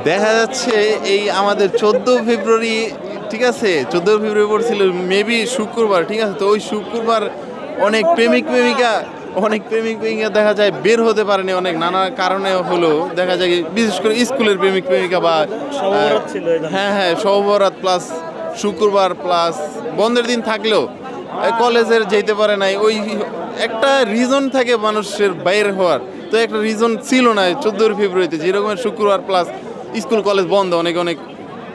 দেখা যাচ্ছে এই আমাদের 14 ফেব্রুয়ারি, ঠিক আছে, 14 ফেব্রুয়ারি পড়ছিল মেবি শুক্রবার, ঠিক আছে। তো ওই শুক্রবার অনেক প্রেমিক প্রেমিকা দেখা যায় বের হতে পারেনি, অনেক নানা কারণে হলো দেখা যায় বিশেষ করে স্কুলের প্রেমিক প্রেমিকা বা সবরাত ছিল হ্যাঁ হ্যাঁ সবরাত প্লাস শুক্রবার প্লাস বন্ধের দিন থাকলেও কলেজের যেতে পারে নাই। ওই একটা রিজন থাকে মানুষের বাইরে হওয়ার, তো একটা রিজন ছিল না 14 ফেব্রুয়ারিতে, যেরকমের শুক্রবার প্লাস স্কুল কলেজ বন্ধ, অনেক অনেক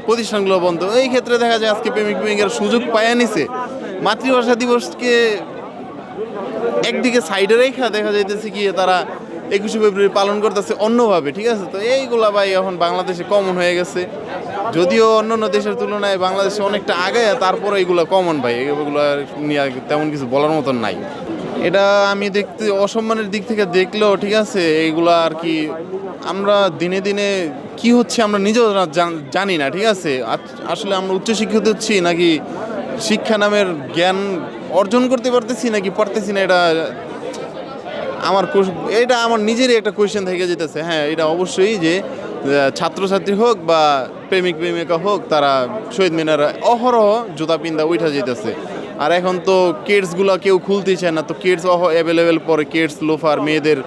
প্রতিষ্ঠানগুলো বন্ধ। এই ক্ষেত্রে দেখা যায় আজকে প্রেমিক প্রেমিকার সুযোগ পায়া নিছে। মাতৃভাষা দিবসকে একদিকে সাইডে রেখা দেখা যাইতেছে কি তারা 21 ফেব্রুয়ারি পালন করতেছে অন্যভাবে, ঠিক আছে। তো এইগুলা ভাই এখন বাংলাদেশে কমন হয়ে গেছে, যদিও অন্যান্য দেশের তুলনায় বাংলাদেশে অনেকটা আগে, তারপরে এইগুলো কমন ভাই, এগুলো নিয়ে তেমন কিছু বলার মতন নাই। এটা আমি দেখতে অসম্মানের দিক থেকে দেখলেও ঠিক আছে, এইগুলা আর কি আমরা দিনে দিনে কি হচ্ছে আমরা নিজেও জানি না, ঠিক আছে। আসলে আমরা উচ্চশিক্ষিত হচ্ছি নাকি শিক্ষা নামের জ্ঞান অর্জন করতে পারতেছি নাকি পারতেছি না, এটা আমার নিজেরই একটা কোয়েশ্চেন থেকে যেতেছে। হ্যাঁ, এটা অবশ্যই যে ছাত্রছাত্রী হোক বা প্রেমিক প্রেমিকা হোক, তারা শহীদ মিনারে অহরহ জুতা পিন্দা উঠা যেতেছে। আর এখন তো কেডসগুলো কেউ খুলতেই চায় না, তো কেডস অ্যাভেলেবেল পরে কেডস লোফার মেয়েদের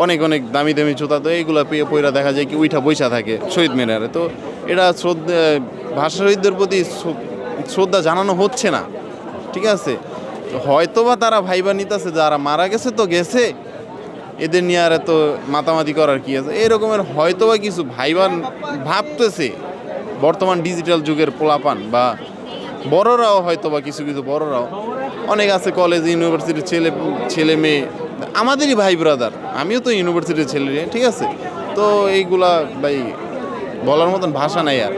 অনেক অনেক দামি দামি জুতা, তো এইগুলো পইরা দেখা যায় কি উঠা বৈশা থাকে শহীদ মিনারে। তো এটা ভাষা শহীদদের প্রতি শ্রদ্ধা জানানো হচ্ছে না, ঠিক আছে। হয়তোবা তারা ভাইবা নিতেছে যারা মারা গেছে তো গেছে, এদের নিয়ে আর এত মাতামাতি করার কি আছে, এরকমের হয়তোবা কিছু ভাবতেছে বর্তমান ডিজিটাল যুগের পোলাপান বা বড়রাও, হয়তোবা কিছু কিছু বড়রাও অনেক আছে কলেজ ইউনিভার্সিটির ছেলে মেয়ে, আমাদেরই ভাই ব্রাদার, আমিও তো ইউনিভার্সিটির ছেলে, ঠিক আছে। তো এইগুলা ভাই বলার মতন ভাষা নাই আর।